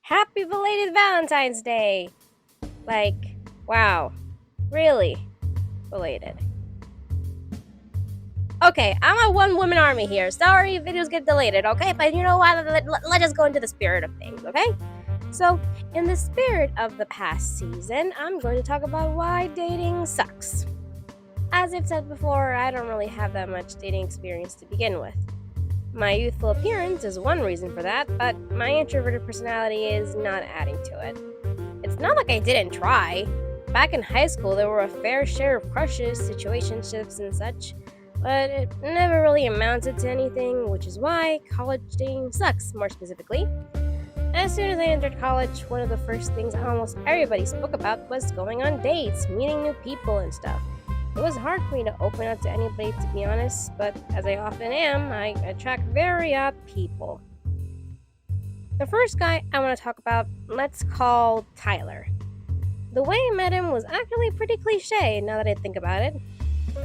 Happy belated Valentine's Day! Like, wow. Really? Belated. Okay, I'm a one-woman army here. Sorry if videos get deleted, okay? But you know what? Let's just go into the spirit of things, okay? So, in the spirit of the past season, I'm going to talk about why dating sucks. As I've said before, I don't really have that much dating experience to begin with. My youthful appearance is one reason for that, but my introverted personality is not adding to it. It's not like I didn't try. Back in high school, there were a fair share of crushes, situationships, and such, but it never really amounted to anything, which is why college dating sucks, more specifically. As soon as I entered college, one of the first things almost everybody spoke about was going on dates, meeting new people, and stuff. It was hard for me to open up to anybody, to be honest, but as I often am, I attract very odd people. The first guy I want to talk about, let's call Tyler. The way I met him was actually pretty cliche now that I think about it.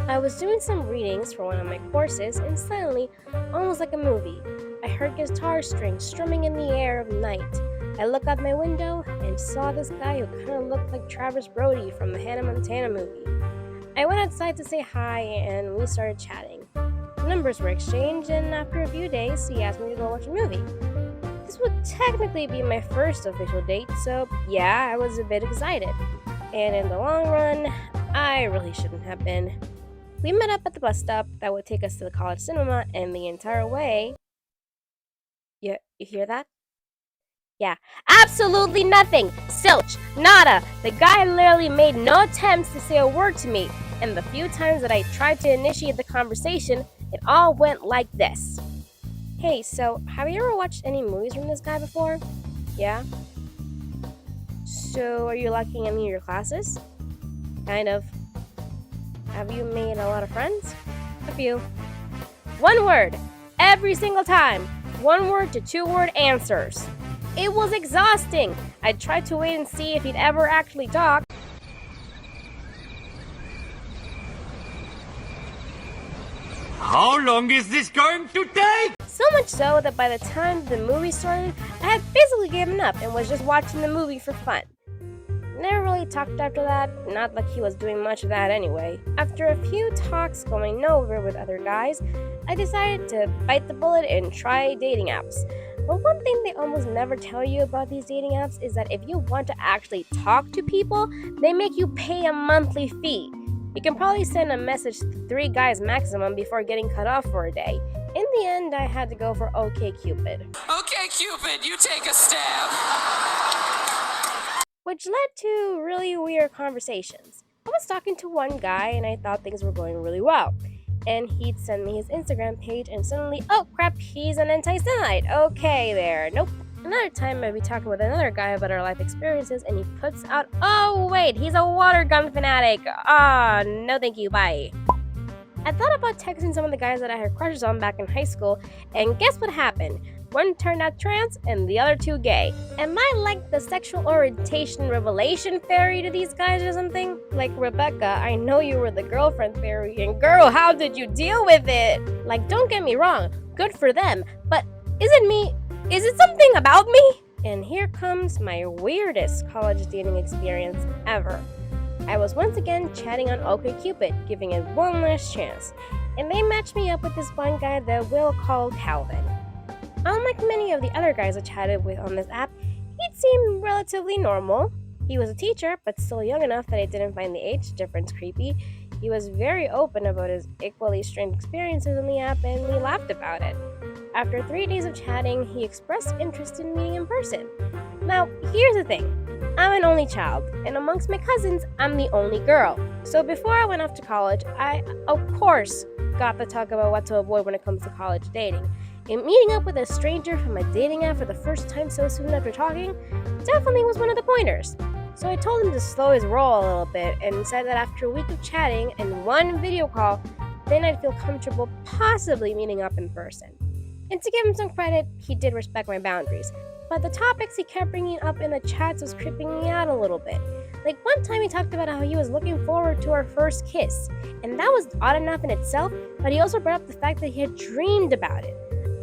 I was doing some readings for one of my courses, and suddenly, almost like a movie, I heard guitar strings strumming in the air of night. I looked out my window and saw this guy who kind of looked like Travis Brody from the Hannah Montana movie. I went outside to say hi and we started chatting. Numbers were exchanged, and after a few days, he asked me to go watch a movie. This would technically be my first official date, so yeah, I was a bit excited. And in the long run, I really shouldn't have been. We met up at the bus stop that would take us to the college cinema, and the entire way... You hear that? Yeah, absolutely nothing! Silch! Nada! The guy literally made no attempts to say a word to me, and the few times that I tried to initiate the conversation, it all went like this. Hey, so, have you ever watched any movies from this guy before? Yeah? So, are you liking any of your classes? Kind of. Have you made a lot of friends? A few. One word! Every single time! 1 word to 2 word answers. It was exhausting! I tried to wait and see if he'd ever actually talk. How long is this going to take? So much so that by the time the movie started, I had basically given up and was just watching the movie for fun. Never really talked after that, not like he was doing much of that anyway. After a few talks going nowhere with other guys, I decided to bite the bullet and try dating apps. But one thing they almost never tell you about these dating apps is that if you want to actually talk to people, they make you pay a monthly fee. You can probably send a message to 3 guys maximum before getting cut off for a day. In the end, I had to go for OkCupid. Okay, Cupid, you take a stab. Which led to really weird conversations. I was talking to one guy and I thought things were going really well. And he'd send me his Instagram page and suddenly, oh crap, he's an anti-Semite. Okay there, nope. Another time I'd be talking with another guy about our life experiences and he puts out, oh wait, he's a water gun fanatic. No thank you, bye. I thought about texting some of the guys that I had crushes on back in high school, and guess what happened? One turned out trans and the other 2 gay. Am I like the sexual orientation revelation fairy to these guys or something? Like Rebecca, I know you were the girlfriend fairy, and girl, how did you deal with it? Like, don't get me wrong, good for them, but is it something about me? And here comes my weirdest college dating experience ever. I was once again chatting on OkCupid, giving it one last chance, and they matched me up with this one guy that we'll call Calvin. Unlike many of the other guys I chatted with on this app, he'd seemed relatively normal. He was a teacher, but still young enough that I didn't find the age difference creepy. He was very open about his equally strange experiences on the app, and we laughed about it. After 3 days of chatting, he expressed interest in meeting in person. Now, here's the thing. I'm an only child, and amongst my cousins, I'm the only girl. So before I went off to college, I, of course, got to talk about what to avoid when it comes to college dating. And meeting up with a stranger from a dating app for the first time so soon after talking definitely was one of the pointers. So I told him to slow his roll a little bit and said that after a week of chatting and 1 video call, then I'd feel comfortable possibly meeting up in person. And to give him some credit, he did respect my boundaries. But the topics he kept bringing up in the chats was creeping me out a little bit. Like one time he talked about how he was looking forward to our first kiss. And that was odd enough in itself, but he also brought up the fact that he had dreamed about it.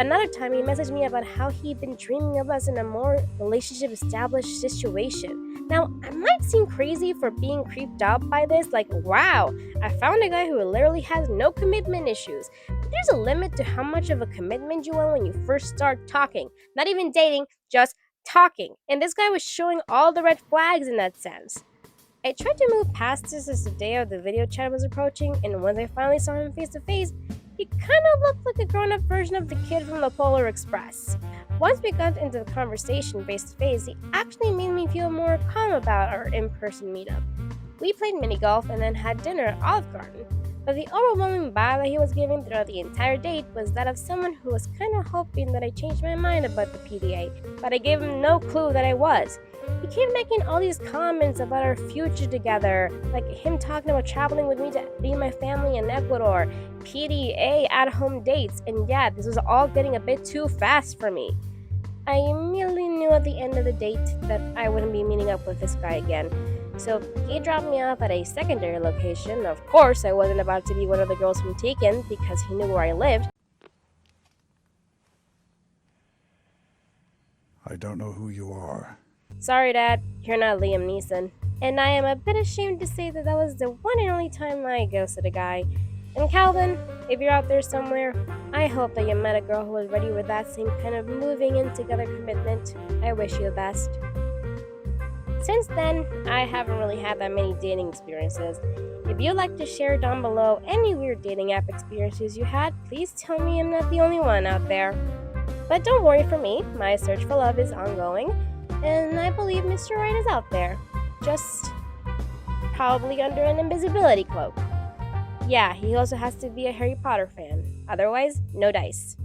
Another time, he messaged me about how he'd been dreaming of us in a more relationship established situation. Now, I might seem crazy for being creeped out by this, like, wow, I found a guy who literally has no commitment issues. But there's a limit to how much of a commitment you want when you first start talking. Not even dating, just talking. And this guy was showing all the red flags in that sense. I tried to move past this as the day of the video chat was approaching, and once I finally saw him face to face, he kind of looked like a grown up version of the kid from the Polar Express. Once we got into the conversation face to face, he actually made me feel more calm about our in person meetup. We played mini golf and then had dinner at Olive Garden, but the overwhelming vibe that he was giving throughout the entire date was that of someone who was kind of hoping that I changed my mind about the PDA, but I gave him no clue that I was. He kept making all these comments about our future together, like him talking about traveling with me to be my family in Ecuador, PDA at-home dates, and yeah, this was all getting a bit too fast for me. I immediately knew at the end of the date that I wouldn't be meeting up with this guy again, so he dropped me off at a secondary location. Of course, I wasn't about to be one of the girls from Taken because he knew where I lived. I don't know who you are. Sorry, Dad, you're not Liam Neeson. And I am a bit ashamed to say that was the one and only time I ghosted a guy. And Calvin, if you're out there somewhere, I hope that you met a girl who was ready with that same kind of moving in together commitment. I wish you the best. Since then, I haven't really had that many dating experiences. If you'd like to share down below any weird dating app experiences you had, please tell me I'm not the only one out there. But don't worry for me, my search for love is ongoing. And I believe Mr. Right is out there. Just probably under an invisibility cloak. Yeah, he also has to be a Harry Potter fan. Otherwise, no dice.